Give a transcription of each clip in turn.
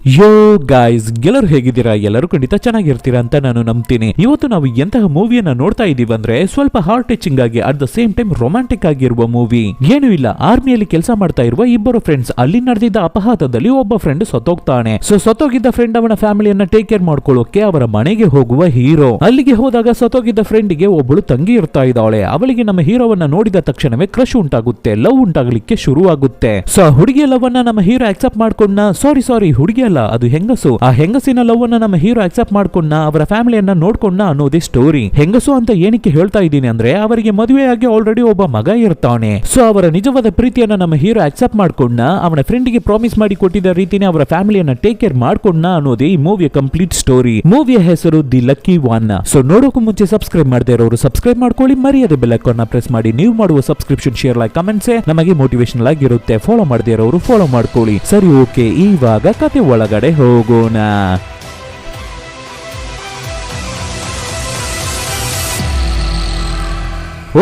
ಯೋ guys, ಎಲ್ಲರೂ ಹೇಗಿದ್ದೀರಾ? ಎಲ್ಲರೂ ಖಂಡಿತ ಚೆನ್ನಾಗಿರ್ತೀರಾ ಅಂತ ನಾನು ನಂಬ್ತೀನಿ. ಇವತ್ತು ನಾವು ಎಂತಹ ಮೂವಿಯನ್ನ ನೋಡ್ತಾ ಇದೀವಿ ಅಂದ್ರೆ ಸ್ವಲ್ಪ ಹಾರ್ಟ್ ಟಚಿಂಗ್ ಆಗಿ at the same time romantic ಆಗಿರುವ ಮೂವಿ. ಏನು ಇಲ್ಲ, ಆರ್ಮಿಯಲ್ಲಿ ಕೆಲಸ ಮಾಡ್ತಾ ಇರುವ ಇಬ್ಬರು ಫ್ರೆಂಡ್ಸ್ ಅಲ್ಲಿ ನಡೆದಿದ್ದ ಅಪಘಾತದಲ್ಲಿ ಒಬ್ಬ ಫ್ರೆಂಡ್ ಸತ್ತೋಗ್ತಾನೆ. ಸತ್ತೋಗಿದ್ದ ಫ್ರೆಂಡ್ ಅವನ ಫ್ಯಾಮಿಲಿಯನ್ನ ಟೇಕ್ ಕೇರ್ ಮಾಡ್ಕೊಳ್ಳೋಕೆ ಅವರ ಮನೆಗೆ ಹೋಗುವ ಹೀರೋ. ಅಲ್ಲಿಗೆ ಹೋದಾಗ ಸತ್ತೋಗಿದ್ದ ಫ್ರೆಂಡ್ಗೆ ಒಬ್ಬಳು ತಂಗಿ ಇರ್ತಾ ಇದ್ದಾಳೆ. ಅವಳಿಗೆ ನಮ್ಮ ಹೀರೋವನ್ನ ನೋಡಿದ ತಕ್ಷಣವೇ ಕ್ರಶ್ ಉಂಟಾಗುತ್ತೆ, ಲವ್ ಉಂಟಾಗಲಿಕ್ಕೆ ಶುರುವಾಗುತ್ತೆ. ಹುಡುಗಿಯ ಲವ್ ಅನ್ನ ನಮ್ಮ ಹೀರೋ ಆಕ್ಸೆಪ್ಟ್ ಮಾಡ್ಕೊಂಡ. ಸಾರಿ ಹುಡುಗಿ ಅಲ್ಲ, ಅದು ಹೆಂಗಸು. ಆ ಹೆಂಗಸಿನ ಲವ್ ಅನ್ನ ನಮ್ಮ ಹೀರೋ ಆಕ್ಸೆಪ್ಟ್ ಮಾಡ್ಕೊಂಡ, ಅವರ ಫ್ಯಾಮಿಲಿಯನ್ನ ನೋಡ್ಕೊಂಡ ಅನ್ನೋದೇ ಸ್ಟೋರಿ. ಹೆಂಗಸು ಅಂತ ಏನಕ್ಕೆ ಹೇಳ್ತಾ ಇದ್ದೀನಿ ಅಂದ್ರೆ ಅವರಿಗೆ ಮದುವೆಯಾಗಿ ಆಲ್ರೆಡಿ ಒಬ್ಬ ಮಗ ಇರ್ತಾನೆ. ಅವರ ನಿಜವಾದ ಪ್ರೀತಿಯನ್ನ ನಮ್ಮ ಹೀರೋ ಆಕ್ಸೆಪ್ಟ್ ಮಾಡ್ಕೊಂಡ, ಅವನ ಫ್ರೆಂಡ್ಗೆ ಪ್ರಾಮಿಸ್ ಮಾಡಿ ಕೊಟ್ಟಿದ್ದ ರೀತಿನೇ ಅವರ ಫ್ಯಾಮಿಲಿಯನ್ನ ಟೇಕ್ ಕೇರ್ ಮಾಡ್ಕೊಂಡ ಅನ್ನೋದೇ ಈ ಮೂವಿಯ ಕಂಪ್ಲೀಟ್ ಸ್ಟೋರಿ. ಮೂವಿಯ ಹೆಸರು ದಿ ಲಕ್ಕಿ ಒನ್. ನೋಡೋಕು ಮುಂಚೆ ಸಬ್ಸ್ಕ್ರೈಬ್ ಮಾಡದೇ ಇರೋರು ಸಬ್ಸ್ಕ್ರೈಬ್ ಮಾಡ್ಕೊಳ್ಳಿ, ಮರ್ಯಾದೆ ಬೆಲ್ ಐಕಾನ್ ಪ್ರೆಸ್ ಮಾಡಿ. ನೀವು ಮಾಡುವ ಸಬ್ಸ್ಕ್ರಿಪ್ಷನ್, ಶೇರ್, ಲೈಕ್, ಕಮೆಂಟ್ಸ್ ನಮಗೆ ಮೋಟಿವೇಶನಲ್ ಆಗಿರುತ್ತೆ. ಫಾಲೋ ಮಾಡದೇ ಇರೋರು ಫಾಲೋ ಮಾಡ್ಕೊಳ್ಳಿ. ಸರಿ, ಓಕೆ, ಇವಾಗ ಕತೆ ಒಳಗಡೆ ಹೋಗೋಣ.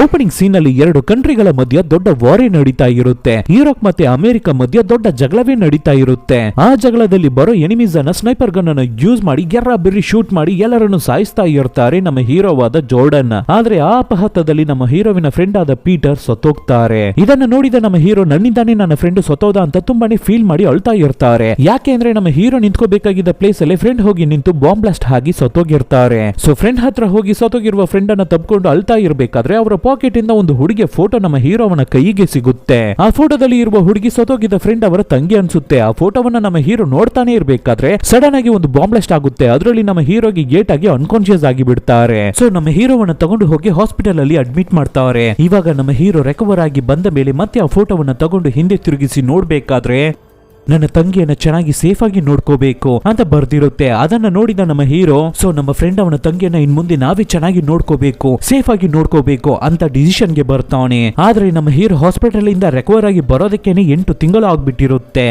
ಓಪನಿಂಗ್ ಸೀನ್ ಅಲ್ಲಿ ಎರಡು ಕಂಟ್ರಿಗಳ ಮಧ್ಯ ದೊಡ್ಡ ವಾರೇ ನಡೀತಾ ಇರುತ್ತೆ. ಯುರೋಪ್ ಮತ್ತೆ ಅಮೆರಿಕ ಮಧ್ಯ ದೊಡ್ಡ ಜಗಳವೇ ನಡೀತಾ ಇರುತ್ತೆ. ಆ ಜಗಳದಲ್ಲಿ ಬರೋ ಎನಿಮೀಸ್ ಅನ್ನ ಸ್ನೈಪರ್ ಗನ್ ಅನ್ನು ಯೂಸ್ ಮಾಡಿ ಬೆರ್ರಿ ಶೂಟ್ ಮಾಡಿ ಎಲ್ಲರನ್ನು ಸಾಯಿಸ್ತಾ ಇರ್ತಾರೆ ನಮ್ಮ ಹೀರೋವಾದ ಜೋರ್ಡನ್. ಆದ್ರೆ ಆ ಅಪಘಾತದಲ್ಲಿ ನಮ್ಮ ಹೀರೋವಿನ ಫ್ರೆಂಡ್ ಆದ ಪೀಟರ್ ಸತ್ತೋಗ್ತಾರೆ. ಇದನ್ನ ನೋಡಿದ ನಮ್ಮ ಹೀರೋ ನನ್ನಿಂದಾನೇ ನನ್ನ ಫ್ರೆಂಡ್ ಸತ್ತೋದ ಅಂತ ತುಂಬಾನೇ ಫೀಲ್ ಮಾಡಿ ಅಳ್ತಾ ಇರ್ತಾರೆ. ಯಾಕೆ ಅಂದ್ರೆ ನಮ್ಮ ಹೀರೋ ನಿಂತ್ಕೋಬೇಕಾಗಿದ್ದ ಪ್ಲೇಸ್ ಅಲ್ಲಿ ಫ್ರೆಂಡ್ ಹೋಗಿ ನಿಂತು ಬಾಂಬ್ ಬ್ಲಾಸ್ಟ್ ಆಗಿ ಸತ್ತೋಗಿರ್ತಾರೆ. ಫ್ರೆಂಡ್ ಹತ್ರ ಹೋಗಿ ಸತ್ತೋಗಿರುವ ಫ್ರೆಂಡ್ ಅನ್ನ ತಪ್ಪಿಕೊಂಡು ಅಳ್ತಾ ಇರ್ಬೇಕಾದ್ರೆ ಅವರ ಪಾಕೆಟ್ ಇಂದ ಒಂದು ಹುಡುಗಿಯ ಫೋಟೋ ನಮ್ಮ ಹೀರೋವನ ಕೈಗೆ ಸಿಗುತ್ತೆ. ಆ ಫೋಟೋದಲ್ಲಿ ಇರುವ ಹುಡುಗಿ ಸತ್ತೋಗಿದ್ದ ಫ್ರೆಂಡ್ ಅವರ ತಂಗಿ ಅನ್ಸುತ್ತೆ. ಆ ಫೋಟೋವನ್ನ ನಮ್ಮ ಹೀರೋ ನೋಡ್ತಾನೆ ಇರ್ಬೇಕಾದ್ರೆ ಸಡನ್ ಆಗಿ ಒಂದು ಬಾಂಬ್ ಬ್ಲಾಸ್ಟ್ ಆಗುತ್ತೆ. ಅದರಲ್ಲಿ ನಮ್ಮ ಹೀರೋಗೆ ಗೇಟ್ ಆಗಿ ಅನ್ಕಾನ್ಶಿಯಸ್ ಆಗಿ ಬಿಡ್ತಾರೆ. ನಮ್ಮ ಹೀರೋವನ್ನ ತಗೊಂಡು ಹೋಗಿ ಹಾಸ್ಪಿಟಲ್ ಅಲ್ಲಿ ಅಡ್ಮಿಟ್ ಮಾಡ್ತಾರೆ. ಇವಾಗ ನಮ್ಮ ಹೀರೋ ರಿಕವರ್ ಆಗಿ ಬಂದ ಮೇಲೆ ಮತ್ತೆ ಆ ಫೋಟೋವನ್ನ ತಗೊಂಡು ಹಿಂದೆ ತಿರುಗಿಸಿ ನೋಡ್ಬೇಕಾದ್ರೆ ನನ್ನ ತಂಗಿಯನ್ನ ಚೆನ್ನಾಗಿ ಸೇಫ್ ಆಗಿ ನೋಡ್ಕೋಬೇಕು ಅಂತ ಬರ್ದಿರುತ್ತೆ. ಅದನ್ನ ನೋಡಿದ ನಮ್ಮ ಹೀರೋ ನಮ್ಮ ಫ್ರೆಂಡ್ ಅವನ ತಂಗಿಯನ್ನ ಇನ್ ಮುಂದೆ ನಾವೇ ಚೆನ್ನಾಗಿ ನೋಡ್ಕೋಬೇಕು, ಸೇಫ್ ಆಗಿ ನೋಡ್ಕೋಬೇಕು ಅಂತ ಡಿಸಿಷನ್ ಗೆ ಬರ್ತಾನೆ. ಆದ್ರೆ ನಮ್ಮ ಹೀರೋ ಹಾಸ್ಪಿಟಲ್ ಇಂದ ರಿಕವರ್ ಆಗಿ ಬರೋದಕ್ಕೇನೆ 8 ತಿಂಗಳು ಆಗ್ಬಿಟ್ಟಿರುತ್ತೆ.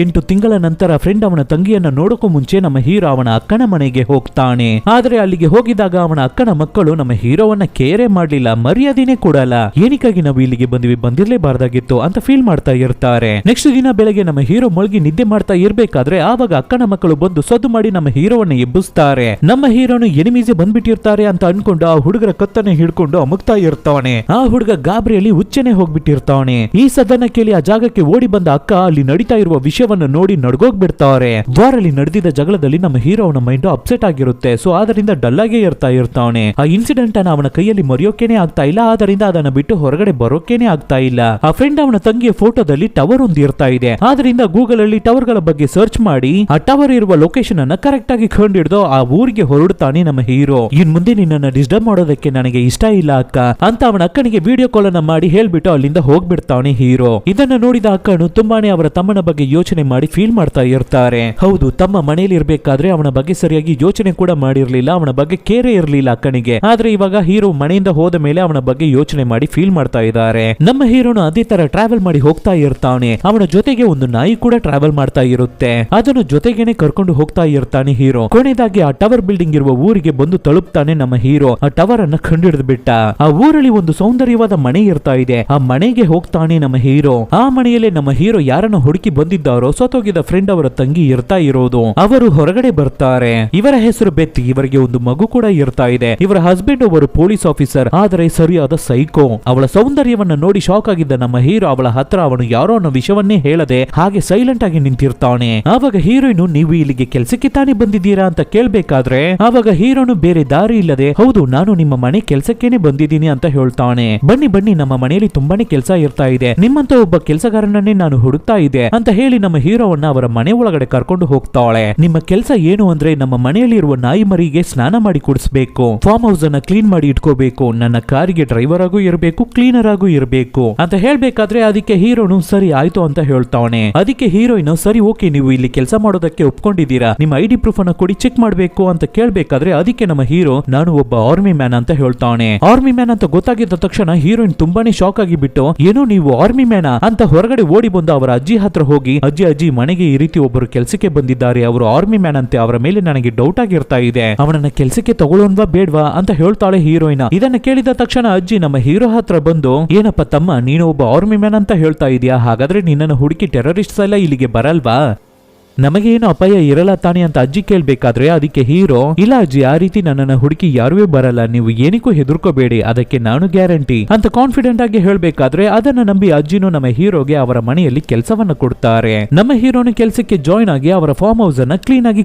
8 ತಿಂಗಳ ನಂತರ ಫ್ರೆಂಡ್ ಅವನ ತಂಗಿಯನ್ನ ನೋಡೋಕು ಮುಂಚೆ ನಮ್ಮ ಹೀರೋ ಅವನ ಅಕ್ಕನ ಮನೆಗೆ ಹೋಗ್ತಾನೆ. ಆದ್ರೆ ಅಲ್ಲಿಗೆ ಹೋಗಿದಾಗ ಅವನ ಅಕ್ಕನ ಮಕ್ಕಳು ನಮ್ಮ ಹೀರೋವನ್ನ ಕೇರೆ ಮಾಡ್ಲಿಲ್ಲ, ಮರ್ಯಾದೆನೇ ಕೊಡಲ್ಲ. ಏನಕ್ಕಾಗಿ ನಾವು ಇಲ್ಲಿಗೆ ಬಂದಿರ್ಲೇಬಾರ್ದಾಗಿತ್ತು ಅಂತ ಫೀಲ್ ಮಾಡ್ತಾ ಇರ್ತಾರೆ. ನೆಕ್ಸ್ಟ್ ದಿನ ಬೆಳಗ್ಗೆ ನಮ್ಮ ಹೀರೋ ಮಳಗಿ ನಿದ್ದೆ ಮಾಡ್ತಾ ಇರ್ಬೇಕಾದ್ರೆ ಆವಾಗ ಅಕ್ಕನ ಮಕ್ಕಳು ಬಂದು ಸದ್ದು ಮಾಡಿ ನಮ್ಮ ಹೀರೋವನ್ನ ಎಬ್ಬಿಸ್ತಾರೆ. ನಮ್ಮ ಹೀರೋನು ಎನಿಮೀಸೆ ಬಂದ್ಬಿಟ್ಟಿರ್ತಾರೆ ಅಂತ ಅನ್ಕೊಂಡು ಆ ಹುಡುಗರ ಕತ್ತನೆ ಹಿಡ್ಕೊಂಡು ಅಮುಕ್ತಾ ಇರ್ತಾನೆ. ಆ ಹುಡುಗ ಗಾಬರಿಯಲ್ಲಿ ಹುಚ್ಚನೆ ಹೋಗ್ಬಿಟ್ಟಿರ್ತಾನೆ. ಈ ಸದ್ದನ್ನ ಕೇಳಿ ಆ ಜಾಗಕ್ಕೆ ಓಡಿ ಬಂದ ಅಕ್ಕ ಅಲ್ಲಿ ನಡೀತಾ ಇರುವ ವಿಷಯವನ್ನ ನೋಡಿ ನಡ್ಗೋಗ್ಬಿಡ್ತಾರೆ. ವಾರಲ್ಲಿ ನಡೆದಿದ್ದ ಜಗಳದಲ್ಲಿ ನಮ್ಮ ಹೀರೋವನ ಮೈಂಡ್ ಅಪ್ಸೆಟ್ ಆಗಿರುತ್ತೆ. ಆದ್ರಿಂದ ಡಲ್ ಆಗೇ ಇರ್ತಾನೆ. ಆ ಇನ್ಸಿಡೆಂಟ್ ಅನ್ನ ಅವನ ಕೈಯಲ್ಲಿ ಮರೆಯೋಕೆನೆ ಆಗ್ತಾ ಇಲ್ಲ. ಆದ್ರಿಂದ ಅದನ್ನ ಬಿಟ್ಟು ಹೊರಗಡೆ ಬರೋಕೆನೆ ಆಗ್ತಾ ಇಲ್ಲ. ಆ ಫ್ರೆಂಡ್ ಅವನ ತಂಗಿಯ ಫೋಟೋದಲ್ಲಿ ಟವರ್ ಒಂದು ಇರ್ತಾ ಇದೆ. ಆದ್ರಿಂದ ಗೂಗಲ್ ಅಲ್ಲಿ ಟವರ್ ಗಳ ಬಗ್ಗೆ ಸರ್ಚ್ ಮಾಡಿ ಆ ಟವರ್ ಇರುವ ಲೊಕೇಶನ್ ಅನ್ನ ಕರೆಕ್ಟ್ ಆಗಿ ಕಂಡಿಡಿದು ಆ ಊರಿಗೆ ಹೊರಡ್ತಾನೆ ನಮ್ಮ ಹೀರೋ. ಇನ್ ಮುಂದೆ ನಿನ್ನನ್ನ ಡಿಸ್ಟರ್ಬ್ ಮಾಡೋದಕ್ಕೆ ನನಗೆ ಇಷ್ಟ ಇಲ್ಲ ಅಕ್ಕ ಅಂತ ಅವನ ಅಕ್ಕನಿಗೆ ವಿಡಿಯೋ ಕಾಲ್ ಅನ್ನ ಮಾಡಿ ಹೇಳ್ಬಿಟ್ಟು ಅಲ್ಲಿಂದ ಹೋಗ್ಬಿಡ್ತಾನೆ ಹೀರೋ. ಇದನ್ನ ನೋಡಿದ ಅಕ್ಕನು ತುಂಬಾನೇ ಅವರ ತಮ್ಮನ ಬಗ್ಗೆ ಯೋಚನೆ ಮಾಡಿ ಫೀಲ್ ಮಾಡ್ತಾ ಇರ್ತಾರೆ. ಹೌದು, ತಮ್ಮ ಮನೆಯಲ್ಲಿ ಇರ್ಬೇಕಾದ್ರೆ ಅವನ ಬಗ್ಗೆ ಸರಿಯಾಗಿ ಯೋಚನೆ ಕೂಡ ಮಾಡಿರ್ಲಿಲ್ಲ, ಅವನ ಬಗ್ಗೆ ಕೇರೆ ಇರ್ಲಿಲ್ಲ ಅಕ್ಕನಿಗೆ. ಆದ್ರೆ ಇವಾಗ ಹೀರೋ ಮನೆಯಿಂದ ಹೋದ ಮೇಲೆ ಅವನ ಬಗ್ಗೆ ಯೋಚನೆ ಮಾಡಿ ಫೀಲ್ ಮಾಡ್ತಾ ಇದ್ದಾರೆ. ನಮ್ಮ ಹೀರೋನು ಅದೇ ತರ ಟ್ರಾವೆಲ್ ಮಾಡಿ ಹೋಗ್ತಾ ಇರ್ತಾನೆ. ಅವನ ಜೊತೆಗೆ ಒಂದು ನಾಯಿ ಕೂಡ ಟ್ರಾವೆಲ್ ಮಾಡ್ತಾ ಇರುತ್ತೆ. ಅದನ್ನು ಜೊತೆಗೇನೆ ಕರ್ಕೊಂಡು ಹೋಗ್ತಾ ಇರ್ತಾನೆ ಹೀರೋ. ಕೊನೆಯದಾಗಿ ಆ ಟವರ್ ಬಿಲ್ಡಿಂಗ್ ಇರುವ ಊರಿಗೆ ಬಂದು ತಲುಪ್ತಾನೆ ನಮ್ಮ ಹೀರೋ. ಆ ಟವರ್ ಅನ್ನ ಕಂಡಿಡಿದು ಬಿಟ್ಟ. ಆ ಊರಲ್ಲಿ ಒಂದು ಸೌಂದರ್ಯವಾದ ಮನೆ ಇರ್ತಾ ಇದೆ. ಆ ಮನೆಗೆ ಹೋಗ್ತಾನೆ ನಮ್ಮ ಹೀರೋ. ಆ ಮನೆಯಲ್ಲಿ ನಮ್ಮ ಹೀರೋ ಯಾರನ್ನ ಹುಡುಕಿ ಬಂದಿದ್ದಾರೋ ಸತ್ತೋಗಿದ ಫ್ರೆಂಡ್ ಅವರ ತಂಗಿ ಇರ್ತಾ ಇರೋದು. ಅವರು ಹೊರಗಡೆ ಬರ್ತಾರೆ. ಇವರ ಹೆಸರು ಬೆತ್ತಿ. ಇವರಿಗೆ ಒಂದು ಮಗು ಕೂಡ ಇರ್ತಾ ಇದೆ. ಇವರ ಹಸ್ಬೆಂಡ್ ಒಬ್ಬರು ಪೊಲೀಸ್ ಆಫೀಸರ್, ಆದರೆ ಸರಿಯಾದ ಸೈಕೋ. ಅವಳ ಸೌಂದರ್ಯವನ್ನ ನೋಡಿ ಶಾಕ್ ಆಗಿದ್ದ ನಮ್ಮ ಹೀರೋ ಅವಳ ಹತ್ರ ಅವನು ಯಾರೋ ಅನ್ನೋ ವಿಷಯವನ್ನೇ ಹೇಳದೆ ಹಾಗೆ ಸೈಲೆಂಟ್ ಆಗಿ ನಿಂತಿರ್ತಾನೆ. ಆವಾಗ ಹೀರೋಯಿನ್ ನೀವು ಇಲ್ಲಿಗೆ ಕೆಲಸಕ್ಕೆ ತಾನೇ ಬಂದಿದ್ದೀರಾ ಅಂತ ಕೇಳ್ಬೇಕಾದ್ರೆ ಆವಾಗ ಹೀರೋನು ಬೇರೆ ದಾರಿ ಇಲ್ಲದೆ ಹೌದು ನಾನು ನಿಮ್ಮ ಮನೆ ಕೆಲಸಕ್ಕೇನೆ ಬಂದಿದ್ದೀನಿ ಅಂತ ಹೇಳ್ತಾನೆ. ಬನ್ನಿ ನಮ್ಮ ಮನೆಯಲ್ಲಿ ತುಂಬಾನೇ ಕೆಲಸ ಇರ್ತಾ ಇದೆ, ನಿಮ್ಮಂತ ಒಬ್ಬ ಕೆಲಸಗಾರನನ್ನೇ ನಾನು ಹುಡುಕ್ತಾ ಇದ್ದೆ ಅಂತ ಹೇಳಿ ನಮ್ಮ ಹೀರೋವನ್ನ ಅವರ ಮನೆ ಒಳಗಡೆ ಕರ್ಕೊಂಡು ಹೋಗ್ತಾಳೆ. ನಿಮ್ಮ ಕೆಲಸ ಏನು ಅಂದ್ರೆ ನಮ್ಮ ಮನೆಯಲ್ಲಿ ಇರುವ ನಾಯಿ ಮರಿಗೆ ಸ್ನಾನ ಮಾಡಿ ಕುಡಿಸ್ಬೇಕು, ಫಾರ್ಮ್ ಹೌಸ್ ಅನ್ನ ಕ್ಲೀನ್ ಮಾಡಿ ಇಟ್ಕೋಬೇಕು, ನನ್ನ ಕಾರಿಗೆ ಡ್ರೈವರ್ ಆಗೂ ಇರಬೇಕು, ಕ್ಲೀನರ್ ಆಗೂ ಇರಬೇಕು ಅಂತ ಹೇಳ್ಬೇಕಾದ್ರೆ ಅದಕ್ಕೆ ಹೀರೋನು ಸರಿ ಆಯ್ತು ಅಂತ ಹೇಳ್ತಾನೆ. ಅದಕ್ಕೆ ಹೀರೋಯಿನ್ ಸರಿ ಓಕೆ ನೀವು ಇಲ್ಲಿ ಕೆಲಸ ಮಾಡೋದಕ್ಕೆ ಒಪ್ಕೊಂಡಿದ್ದೀರಾ, ನಿಮ್ಮ ಐಡಿ ಪ್ರೂಫ್ ಅನ್ನ ಕೊಡಿ ಚೆಕ್ ಮಾಡಬೇಕು ಅಂತ ಕೇಳ್ಬೇಕಾದ್ರೆ ಅದಕ್ಕೆ ನಮ್ಮ ಹೀರೋ ನಾನು ಒಬ್ಬ ಆರ್ಮಿ ಮ್ಯಾನ್ ಅಂತ ಹೇಳ್ತಾನೆ. ಆರ್ಮಿ ಮ್ಯಾನ್ ಅಂತ ಗೊತ್ತಾಗಿದ್ದ ತಕ್ಷಣ ಹೀರೋಯಿನ್ ತುಂಬಾನೇ ಶಾಕ್ ಆಗಿ ಬಿಟ್ಟು ಏನೋ ನೀವು ಆರ್ಮಿ ಮ್ಯಾನ್ ಅಂತ ಹೊರಗಡೆ ಓಡಿ ಬಂದು ಅವರ ಅಜ್ಜಿ ಹತ್ರ ಹೋಗಿ ಅಜ್ಜಿ ಮನೆಗೆ ಈ ರೀತಿ ಒಬ್ಬರು ಕೆಲಸಕ್ಕೆ ಬಂದಿದ್ದಾರೆ, ಅವರು ಆರ್ಮಿ ಮ್ಯಾನ್ ಅಂತೆ, ಅವರ ಮೇಲೆ ನನಗೆ ಡೌಟ್ ಆಗಿರ್ತಾ ಇದೆ, ಅವನನ್ನ ಕೆಲಸಕ್ಕೆ ತಗೊಳ್ಳೋನ್ವಾ ಬೇಡ್ವಾ ಅಂತ ಹೇಳ್ತಾಳೆ ಹೀರೋಯಿನ್. ಇದನ್ನ ಕೇಳಿದ ತಕ್ಷಣ ಅಜ್ಜಿ ನಮ್ಮ ಹೀರೋ ಹತ್ರ ಬಂದು ಏನಪ್ಪ ತಮ್ಮ ನೀನು ಒಬ್ಬ ಆರ್ಮಿ ಮ್ಯಾನ್ ಅಂತ ಹೇಳ್ತಾ ಇದೀಯಾ, ಹಾಗಾದ್ರೆ ನಿನ್ನನ್ನು ಹುಡುಕಿ ಟೆರರಿಸ್ಟ್ ಎಲ್ಲ ಇಲ್ಲಿಗೆ ಬರಲ್ವಾ ನಮಗೆ ಏನು ಅಪಾಯ ಇರಲ್ಲ ತಾನೆ ಅಂತ ಅಜ್ಜಿ ಕೇಳ್ಬೇಕಾದ್ರೆ ಅದಕ್ಕೆ ಹೀರೋ, ಇಲ್ಲ ಅಜ್ಜಿ, ಆ ರೀತಿ ನನ್ನನ್ನ ಹುಡುಕಿ ಯಾರೂ ಬರಲ್ಲ, ನೀವು ಏನಕ್ಕೂ ಹೆದರ್ಕೋಬೇಡಿ, ಅದಕ್ಕೆ ನಾನು ಗ್ಯಾರಂಟಿ ಅಂತ ಕಾನ್ಫಿಡೆಂಟ್ ಆಗಿ ಹೇಳ್ಬೇಕಾದ್ರೆ ಅದನ್ನ ನಂಬಿ ಅಜ್ಜಿನೂ ನಮ್ಮ ಹೀರೋಗೆ ಅವರ ಮನೆಯಲ್ಲಿ ಕೆಲಸವನ್ನ ಕೊಡ್ತಾರೆ. ನಮ್ಮ ಹೀರೋನ ಕೆಲಸಕ್ಕೆ ಜಾಯ್ನ್ ಆಗಿ ಅವರ ಫಾರ್ಮ್ ಹೌಸ್ ಅನ್ನ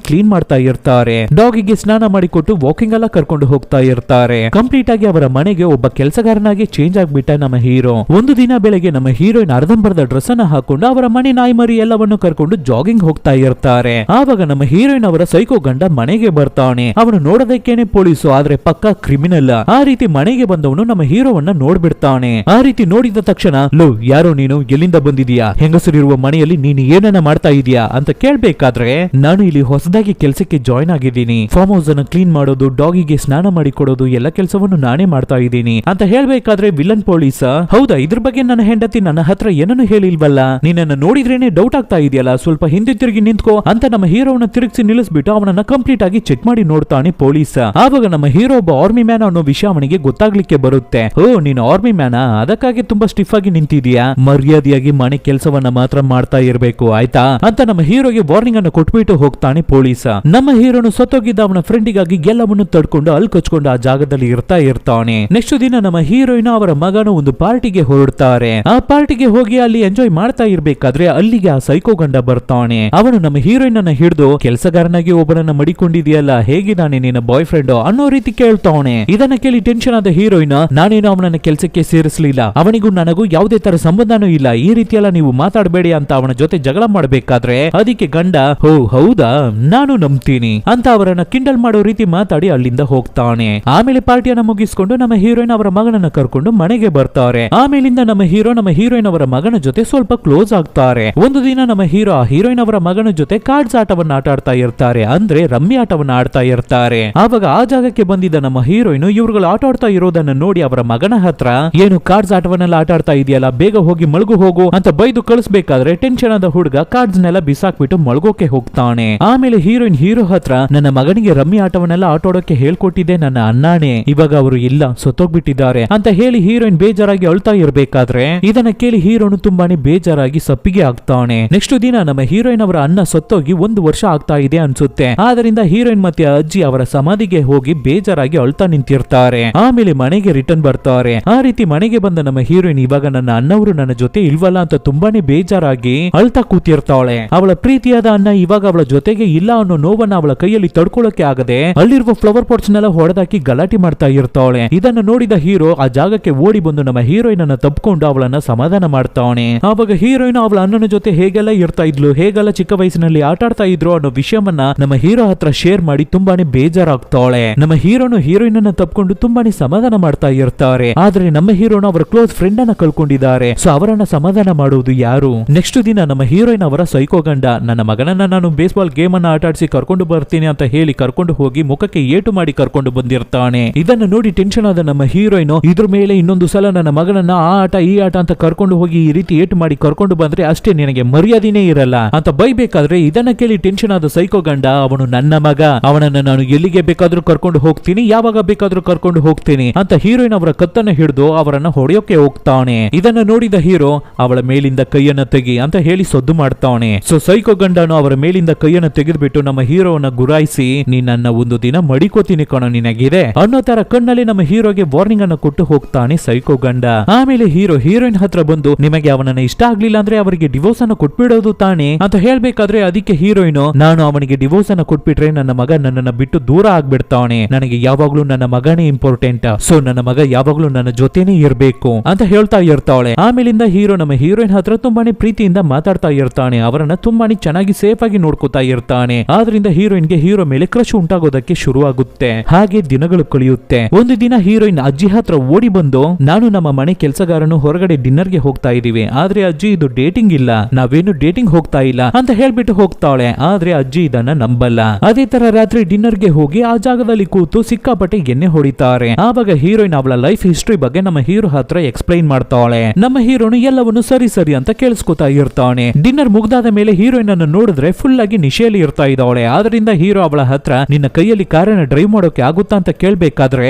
ಕ್ಲೀನ್ ಮಾಡ್ತಾ ಇರ್ತಾರೆ. ಡಾಗಿಗೆ ಸ್ನಾನ ಮಾಡಿಕೊಟ್ಟು ವಾಕಿಂಗ್ ಎಲ್ಲ ಕರ್ಕೊಂಡು ಹೋಗ್ತಾ ಇರ್ತಾರೆ. ಕಂಪ್ಲೀಟ್ ಆಗಿ ಅವರ ಮನೆಗೆ ಒಬ್ಬ ಕೆಲಸಗಾರನಾಗಿ ಚೇಂಜ್ ಆಗ್ಬಿಟ್ಟ ನಮ್ಮ ಹೀರೋ. ಒಂದು ದಿನ ಬೆಳಗ್ಗೆ ನಮ್ಮ ಹೀರೋಯಿನ್ ಅರ್ಧಂಬರ್ಧ ಡ್ರೆಸ್ ಅನ್ನ ಹಾಕೊಂಡು ಅವರ ಮನೆ ನಾಯಿ ಮರಿ ಎಲ್ಲವನ್ನು ಕರ್ಕೊಂಡು ಜಾಗಿಂಗ್ ಹೋಗ್ತಾ ಇರ್ತಾರೆ. ಆವಾಗ ನಮ್ಮ ಹೀರೋಯಿನ್ ಅವರ ಸೈಕೋ ಗಂಡ ಮನೆಗೆ ಬರ್ತಾನೆ. ಅವನು ನೋಡೋದಕ್ಕೇನೆ ಪೊಲೀಸು, ಆದ್ರೆ ಪಕ್ಕಾ ಕ್ರಿಮಿನಲ್. ಆ ರೀತಿ ಮನೆಗೆ ಬಂದವನು ನಮ್ಮ ಹೀರೋವನ್ನ ನೋಡ್ಬಿಡ್ತಾನೆ. ಆ ರೀತಿ ನೋಡಿದ ತಕ್ಷಣ, ಲೋ ಯಾರೋ ನೀನು, ಎಲ್ಲಿಂದ ಬಂದಿದೀಯಾ, ಹೆಂಗಸರಿರುವ ಮನೆಯಲ್ಲಿ ನೀನು ಏನನ್ನ ಮಾಡ್ತಾ ಇದೀಯಾ ಅಂತ ಕೇಳ್ಬೇಕಾದ್ರೆ, ನಾನು ಇಲ್ಲಿ ಹೊಸದಾಗಿ ಕೆಲಸಕ್ಕೆ ಜಾಯ್ನ್ ಆಗಿದ್ದೀನಿ, ಫಾರ್ಮ್ ಹೌಸ್ ಅನ್ನು ಕ್ಲೀನ್ ಮಾಡೋದು, ಡಾಗಿಗೆ ಸ್ನಾನ ಮಾಡಿ ಕೊಡೋದು ಎಲ್ಲ ಕೆಲಸವನ್ನು ನಾನೇ ಮಾಡ್ತಾ ಇದ್ದೀನಿ ಅಂತ ಹೇಳ್ಬೇಕಾದ್ರೆ ವಿಲನ್ ಪೊಲೀಸ್, ಹೌದಾ, ಇದ್ರ ಬಗ್ಗೆ ನನ್ನ ಹೆಂಡತಿ ನನ್ನ ಹತ್ರ ಏನನ್ನು ಹೇಳಿಲ್ವಲ್ಲ, ನಿನ್ನನ್ನು ನೋಡಿದ್ರೇನೆ ಡೌಟ್ ಆಗ್ತಾ ಇದೆಯಲ್ಲ, ಸ್ವಲ್ಪ ಹಿಂದೆ ತಿರುಗಿ ನಿಂತ್ಕೋ ಅಂತ ನಮ್ಮ ಹೀರೋವನ್ನ ತಿರುಗಿಸಿ ನಿಲ್ಲಿಸ್ಬಿಟ್ಟು ಅವನನ್ನ ಕಂಪ್ಲೀಟ್ ಆಗಿ ಚೆಕ್ ಮಾಡಿ ನೋಡ್ತಾನೆ ಪೊಲೀಸ್. ಆವಾಗ ನಮ್ಮ ಹೀರೋ ಒಬ್ಬ ಆರ್ಮಿ ಮ್ಯಾನ್ ಅನ್ನೋ ವಿಷಯ ಅವನಿಗೆ ಗೊತ್ತಾಗ್ಲಿಕ್ಕೆ ಬರುತ್ತೆ. ಓ, ನೀನು ಆರ್ಮಿ ಮ್ಯಾನ, ಅದಕ್ಕಾಗಿ ತುಂಬಾ ಸ್ಟಿಫ್ ಆಗಿ ನಿಂತಿದ್ಯಾ, ಮರ್ಯಾದೆಯಾಗಿ ಮನೆ ಕೆಲಸವನ್ನ ಮಾತ್ರ ಮಾಡ್ತಾ ಇರ್ಬೇಕು ಆಯ್ತಾ ಅಂತ ನಮ್ಮ ಹೀರೋಗೆ ವಾರ್ನಿಂಗ್ ಅನ್ನು ಕೊಟ್ಬಿಟ್ಟು ಹೋಗ್ತಾನೆ ಪೊಲೀಸ್. ನಮ್ಮ ಹೀರೋನು ಸತ್ತೋಗಿದ್ದ ಅವನ ಫ್ರೆಂಡಿಗಾಗಿ ಎಲ್ಲವನ್ನು ತಡ್ಕೊಂಡು ಅಲ್ಲಿ ಕಚ್ಕೊಂಡು ಆ ಜಾಗದಲ್ಲಿ ಇರ್ತಾನೆ. ನೆಕ್ಸ್ಟ್ ದಿನ ನಮ್ಮ ಹೀರೋಯಿನ್ ಅವರ ಮಗನು ಒಂದು ಪಾರ್ಟಿಗೆ ಹೊರಡ್ತಾರೆ. ಆ ಪಾರ್ಟಿಗೆ ಹೋಗಿ ಅಲ್ಲಿ ಎಂಜಾಯ್ ಮಾಡ್ತಾ ಇರ್ಬೇಕಾದ್ರೆ ಅಲ್ಲಿಗೆ ಆ ಸೈಕೋ ಗಂಡ ಬರ್ತಾನೆ. ಅವನು ನಮ್ಮ ಹೀರೋಯಿನ್ ಅನ್ನ ಹಿಡಿದು, ಕೆಲಸಗಾರನಾಗಿ ಒಬ್ಬನನ್ನ ಮಡಿಕೊಂಡಿದೆಯಲ್ಲ, ಹೇಗಿದ್ದಾನೆ ನಿನ್ನ ಬಾಯ್ ಫ್ರೆಂಡ್ ಅನ್ನೋ ರೀತಿ ಕೇಳ್ತಾವನೆ. ಇದನ್ನ ಕೇಳಿ ಟೆನ್ಷನ್ ಆದ ಹೀರೋಯಿನ್, ನಾನೇನು ಅವನನ್ನ ಕೆಲಸಕ್ಕೆ ಸೇರಿಸಲಿಲ್ಲ, ಅವನಿಗೂ ನನಗೂ ಯಾವುದೇ ತರ ಸಂಬಂಧನೂ ಇಲ್ಲ, ಈ ರೀತಿಯೆಲ್ಲ ನೀವು ಮಾತಾಡಬೇಡಿ ಅಂತ ಅವನ ಜೊತೆ ಜಗಳ ಮಾಡಬೇಕಾದ್ರೆ ಅದಕ್ಕೆ ಗಂಡ, ಹೋ ಹೌದಾ, ನಾನು ನಂಬ್ತೀನಿ ಅಂತ ಅವರನ್ನ ಕಿಂಡಲ್ ಮಾಡೋ ರೀತಿ ಮಾತಾಡಿ ಅಲ್ಲಿಂದ ಹೋಗ್ತಾನೆ. ಆಮೇಲೆ ಪಾರ್ಟಿಯನ್ನ ಮುಗಿಸ್ಕೊಂಡು ನಮ್ಮ ಹೀರೋಯಿನ್ ಅವರ ಮಗನನ್ನ ಕರ್ಕೊಂಡು ಮನೆಗೆ ಬರ್ತಾರೆ. ಆಮೇಲಿಂದ ನಮ್ಮ ಹೀರೋಯಿನ್ ಅವರ ಮಗನ ಜೊತೆ ಸ್ವಲ್ಪ ಕ್ಲೋಸ್ ಆಗ್ತಾರೆ. ಒಂದು ದಿನ ನಮ್ಮ ಹೀರೋ ಆ ಹೀರೋಯಿನ್ ಅವರ ಮಗನ ಜೊತೆ ಕಾರ್ಡ್ಸ್ ಆಟವನ್ನ ಆಟಾಡ್ತಾ ಇರ್ತಾರೆ, ಅಂದ್ರೆ ರಮ್ಮಿ ಆಟವನ್ನ ಆಡ್ತಾ ಇರ್ತಾರೆ. ಆವಾಗ ಆ ಜಾಗಕ್ಕೆ ಬಂದಿದ್ದ ನಮ್ಮ ಹೀರೋಯಿನ್ ಇವ್ರುಗಳು ಆಟ ಆಡ್ತಾ ಇರೋದನ್ನ ನೋಡಿ ಅವರ ಮಗನ ಹತ್ರ, ಏನು ಕಾರ್ಡ್ಸ್ ಆಟವನ್ನೆಲ್ಲ ಆಟ ಆಡ್ತಾ ಇದೆಯಲ್ಲ, ಬೇಗ ಹೋಗಿ ಮಲ್ಗು ಹೋಗು ಅಂತ ಬೈದು ಕಳಿಸ್ಬೇಕಾದ್ರೆ ಟೆನ್ಷನ್ ಆದ ಹುಡುಗ ಕಾರ್ಡ್ಸ್ ನೆಲ್ಲ ಬಿಸಾಕ್ಬಿಟ್ಟು ಮಲ್ಗೋಕೆ ಹೋಗ್ತಾನೆ. ಆಮೇಲೆ ಹೀರೋಯಿನ್ ಹೀರೋ ಹತ್ರ, ನನ್ನ ಮಗನಿಗೆ ರಮ್ಮಿ ಆಟವನ್ನೆಲ್ಲ ಆಟೋಡಕ್ಕೆ ಹೇಳ್ಕೊಟ್ಟಿದ್ದೆ ನನ್ನ ಅಣ್ಣಾನೆ, ಇವಾಗ ಅವರು ಇಲ್ಲ, ಸತ್ತೋಗ್ಬಿಟ್ಟಿದ್ದಾರೆ ಅಂತ ಹೇಳಿ ಹೀರೋಯಿನ್ ಬೇಜಾರಾಗಿ ಅಳ್ತಾ ಇರ್ಬೇಕಾದ್ರೆ ಇದನ್ನ ಕೇಳಿ ಹೀರೋನು ತುಂಬಾನೇ ಬೇಜಾರಾಗಿ ಸಪ್ಪಿಗೆ ಆಗ್ತಾನೆ. ನೆಕ್ಸ್ಟ್ ದಿನ ನಮ್ಮ ಹೀರೋಯಿನ್ ಅವರ ಅಣ್ಣ ಸತ್ತೋಗಿ 1 ವರ್ಷ ಆಗ್ತಾ ಇದೆ ಅನ್ಸುತ್ತೆ. ಆದ್ರಿಂದ ಹೀರೋಯಿನ್ ಮತ್ತೆ ಅಜ್ಜಿ ಅವರ ಸಮಾಧಿಗೆ ಹೋಗಿ ಬೇಜಾರಾಗಿ ಅಳ್ತಾ ನಿಂತಿರ್ತಾರೆ. ಆಮೇಲೆ ಮನೆಗೆ ರಿಟರ್ನ್ ಬರ್ತಾರೆ. ಆ ರೀತಿ ಮನೆಗೆ ಬಂದ ನಮ್ಮ ಹೀರೋಯಿನ್, ಇವಾಗ ನನ್ನ ಅಣ್ಣವರು ನನ್ನ ಜೊತೆ ಇಲ್ವಲ್ಲ ಅಂತ ತುಂಬಾನೇ ಬೇಜಾರಾಗಿ ಅಳ್ತಾ ಕೂತಿರ್ತಾಳೆ. ಅವಳ ಪ್ರೀತಿಯಾದ ಅಣ್ಣ ಇವಾಗ ಅವಳ ಜೊತೆಗೆ ಇಲ್ಲ ಅನ್ನೋ ನೋವನ್ನ ಅವಳ ಕೈಯಲ್ಲಿ ತಡ್ಕೊಳ್ಳೋಕೆ ಆಗದೆ ಅಲ್ಲಿರುವ ಫ್ಲವರ್ ಪಾಟ್ಸ್ ನೆಲ್ಲ ಹೊಡೆದಾಕಿ ಗಲಾಟೆ ಮಾಡ್ತಾ ಇರ್ತಾಳೆ. ಇದನ್ನ ನೋಡಿದ ಹೀರೋ ಆ ಜಾಗಕ್ಕೆ ಓಡಿ ಬಂದು ನಮ್ಮ ಹೀರೋಯಿನ್ ಅನ್ನ ತಪ್ಪಿಕೊಂಡು ಅವಳನ್ನ ಸಮಾಧಾನ ಮಾಡ್ತಾನೆ. ಆವಾಗ ಹೀರೋಯಿನ್ ಅವಳ ಅಣ್ಣನ ಜೊತೆ ಹೇಗೆಲ್ಲ ಇರ್ತಾ ಇದ್ಲು, ಹೇಗೆಲ್ಲ ಚಿಕ್ಕ ವಯಸ್ಸಿನಲ್ಲಿ ಆಟ ಆಡ್ತಾ ಇದ್ರು ಅನ್ನೋ ವಿಷಯವನ್ನ ನಮ್ಮ ಹೀರೋ ಹತ್ರ ಶೇರ್ ಮಾಡಿ ತುಂಬಾನೇ ಬೇಜಾರಾಗ್ತಾಳೆ. ನಮ್ಮ ಹೀರೋನು ಹೀರೋಯಿನ್ ಅನ್ನ ತಪ್ಪಿಕೊಂಡು ತುಂಬಾನೇ ಸಮಾಧಾನ ಮಾಡ್ತಾ ಇರ್ತಾರೆ. ಆದ್ರೆ ನಮ್ಮ ಹೀರೋನು ಅವರ ಕ್ಲೋಸ್ ಫ್ರೆಂಡ್ ಅನ್ನ ಕಳ್ಕೊಂಡಿದ್ದಾರೆ. ಸೊ ಅವರನ್ನ ಸಮಾಧಾನ ಮಾಡುವುದು ಯಾರು? ನೆಕ್ಸ್ಟ್ ದಿನ ನಮ್ಮ ಹೀರೋಯಿನ್ ಅವರ ಸೈಕೋ ಗಂಡ, ನನ್ನ ಮಗನನ್ನ ನಾನು ಬೇಸ್ಬಾಲ್ ಗೇಮ್ ಅನ್ನ ಆಟ ಆಡಿಸಿ ಕರ್ಕೊಂಡು ಬರ್ತೀನಿ ಅಂತ ಹೇಳಿ ಕರ್ಕೊಂಡು ಹೋಗಿ ಮುಖಕ್ಕೆ ಏಟು ಮಾಡಿ ಕರ್ಕೊಂಡು ಬಂದಿರ್ತಾನೆ. ಇದನ್ನು ನೋಡಿ ಟೆನ್ಷನ್ ಆದ ನಮ್ಮ ಹೀರೋಯಿನ್, ಇದ್ರ ಮೇಲೆ ಇನ್ನೊಂದು ಸಲ ನನ್ನ ಮಗನನ್ನ ಆ ಆಟ ಈ ಆಟ ಅಂತ ಕರ್ಕೊಂಡು ಹೋಗಿ ಈ ರೀತಿ ಏಟು ಮಾಡಿ ಕರ್ಕೊಂಡು ಬಂದ್ರೆ ಅಷ್ಟೇ ನಿನಗೆ ಮರ್ಯಾದೆನೇ ಇರಲ್ಲ ಅಂತ ಬೈಬೇಕಾದ್ರೆ ಇದನ್ನ ಕೇಳಿ ಟೆನ್ಷನ್ ಆದ ಸೈಕೋ ಗಂಡ, ಅವನು ನನ್ನ ಮಗ, ಅವನನ್ನ ನಾನು ಎಲ್ಲಿಗೆ ಬೇಕಾದ್ರೂ ಕರ್ಕೊಂಡು ಹೋಗ್ತೀನಿ, ಯಾವಾಗ ಬೇಕಾದ್ರೂ ಕರ್ಕೊಂಡು ಹೋಗ್ತೀನಿ ಅಂತ ಹೀರೋಯಿನ್ ಅವರ ಕತ್ತನ್ನ ಹಿಡಿದು ಅವರನ್ನ ಹೊಡೆಯೋಕೆ ಹೋಗ್ತಾನೆ. ಇದನ್ನ ನೋಡಿದ ಹೀರೋ, ಅವಳ ಮೇಲಿಂದ ಕೈಯನ್ನ ತೆಗಿ ಅಂತ ಹೇಳಿ ಸದ್ದು ಮಾಡ್ತಾನೆ. ಸೊ ಸೈಕೋ ಗಂಡನು ಅವರ ಮೇಲಿಂದ ಕೈಯನ್ನ ತೆಗೆದ್ಬಿಟ್ಟು ನಮ್ಮ ಹೀರೋವನ್ನ ಗುರಾಯಿಸಿ, ನೀನನ್ನ ಒಂದು ದಿನ ಮಡಿಕೋತೀನಿ ಕಣೋ ನಿನಗಿದೆ ಅನ್ನೋ ತರ ಕಣ್ಣಲ್ಲಿ ನಮ್ಮ ಹೀರೋಗೆ ವಾರ್ನಿಂಗ್ ಅನ್ನು ಕೊಟ್ಟು ಹೋಗ್ತಾನೆ ಸೈಕೋ ಗಂಡ. ಆಮೇಲೆ ಹೀರೋಯಿನ್ ಹತ್ರ ಬಂದು, ನಿಮಗೆ ಅವನನ್ನ ಇಷ್ಟ ಆಗ್ಲಿಲ್ಲ ಅಂದ್ರೆ ಅವರಿಗೆ ಡಿವೋರ್ಸ್ ಅನ್ನು ಕೊಟ್ಬಿಡೋದು ತಾನೆ ಅಂತ ಹೇಳ್ಬೇಕಾದ್ರೆ ಅದಕ್ಕೆ ಹೀರೋಯಿನ್, ನಾನು ಅವನಿಗೆ ಡಿವೋರ್ಸ್ ಅನ್ನು ಕೊಟ್ಬಿಟ್ರೆ ನನ್ನ ಮಗ ನನ್ನನ್ನ ಬಿಟ್ಟು ದೂರ ಆಗ್ಬಿಡ್ತಾನೆ, ನನಗೆ ಯಾವಾಗ್ಲೂ ನನ್ನ ಮಗನೇ ಇಂಪಾರ್ಟೆಂಟ್, ಸೊ ನನ್ನ ಮಗ ಯಾವಾಗ್ಲೂ ನನ್ನ ಜೊತೆನೇ ಇರ್ಬೇಕು ಅಂತ ಹೇಳ್ತಾ ಇರ್ತಾಳೆ. ಆಮೇಲಿಂದ ಹೀರೋ ನಮ್ಮ ಹೀರೋಯಿನ್ ಹತ್ರ ತುಂಬಾನೇ ಪ್ರೀತಿಯಿಂದ ಮಾತಾಡ್ತಾ ಇರ್ತಾನೆ, ಅವರನ್ನ ತುಂಬಾನೇ ಚೆನ್ನಾಗಿ ಸೇಫ್ ಆಗಿ ನೋಡ್ಕೋತಾ ಇರ್ತಾನೆ. ಆದ್ರಿಂದ ಹೀರೋಯಿನ್ಗೆ ಹೀರೋ ಮೇಲೆ ಕ್ರಶ್ ಉಂಟಾಗೋದಕ್ಕೆ ಶುರುವಾಗುತ್ತೆ. ಹಾಗೆ ದಿನಗಳು ಕಳೆಯುತ್ತೆ. ಒಂದು ದಿನ ಹೀರೋಯಿನ್ ಅಜ್ಜಿ ಹತ್ರ ಓಡಿ ಬಂದು, ನಾನು ನಮ್ಮ ಮನೆ ಕೆಲಸಗಾರನು ಹೊರಗಡೆ ಡಿನ್ನರ್ಗೆ ಹೋಗ್ತಾ ಇದೀವಿ, ಆದ್ರೆ ಅಜ್ಜಿ ಇದು ಡೇಟಿಂಗ್ ಇಲ್ಲ, ನಾವೇನು ಡೇಟಿಂಗ್ ಹೋಗ್ತಾ ಇಲ್ಲ ಅಂತ ಹೇಳ್ಬಿಟ್ಟು ಹೋಗ್ತಾಳೆ. ಆದ್ರೆ ಅಜ್ಜಿ ಇದನ್ನ ನಂಬಲ್ಲ. ಅದೇ ತರ ರಾತ್ರಿ ಡಿನ್ನರ್ಗೆ ಹೋಗಿ ಆ ಜಾಗದಲ್ಲಿ ಕೂತು ಸಿಕ್ಕಾಪಟ್ಟೆ ಎಣ್ಣೆ ಹೊಡಿತಾರೆ. ಆವಾಗ ಹೀರೋಯಿನ್ ಅವಳ ಲೈಫ್ ಹಿಸ್ಟ್ರಿ ಬಗ್ಗೆ ನಮ್ಮ ಹೀರೋ ಹತ್ರ ಎಕ್ಸ್ಪ್ಲೈನ್ ಮಾಡ್ತಾಳೆ. ನಮ್ಮ ಹೀರೋನು ಎಲ್ಲವನ್ನು ಸರಿ ಸರಿ ಅಂತ ಕೇಳಿಸ್ಕೊತಾ ಇರ್ತಾನೆ. ಡಿನ್ನರ್ ಮುಗ್ದಾದ ಮೇಲೆ ಹೀರೋಯಿನ್ ಅನ್ನು ನೋಡಿದ್ರೆ ಫುಲ್ ಆಗಿ ನಿಶೆಯಲ್ಲಿ ಇರ್ತಾ ಇದ್ದಾಳೆ. ಆದ್ರಿಂದ ಹೀರೋ ಅವಳ ಹತ್ರ, ನಿನ್ನ ಕೈಯಲ್ಲಿ ಕಾರನ್ನ ಡ್ರೈವ್ ಮಾಡೋಕೆ ಆಗುತ್ತಾ ಅಂತ ಕೇಳ್ಬೇಕಾದ್ರೆ,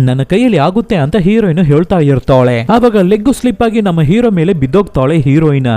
ನನ್ನ ಕೈಯಲ್ಲಿ ಆಗುತ್ತೆ ಅಂತ ಹೀರೋಯಿನ್ ಹೇಳ್ತಾ ಇರ್ತಾಳೆ. ಆವಾಗ ಲೆಗ್ ಸ್ಲಿಪ್ ಆಗಿ ನಮ್ಮ ಹೀರೋ ಮೇಲೆ ಬಿದ್ದೋಗ್ತಾಳೆ ಹೀರೋಯಿನ್.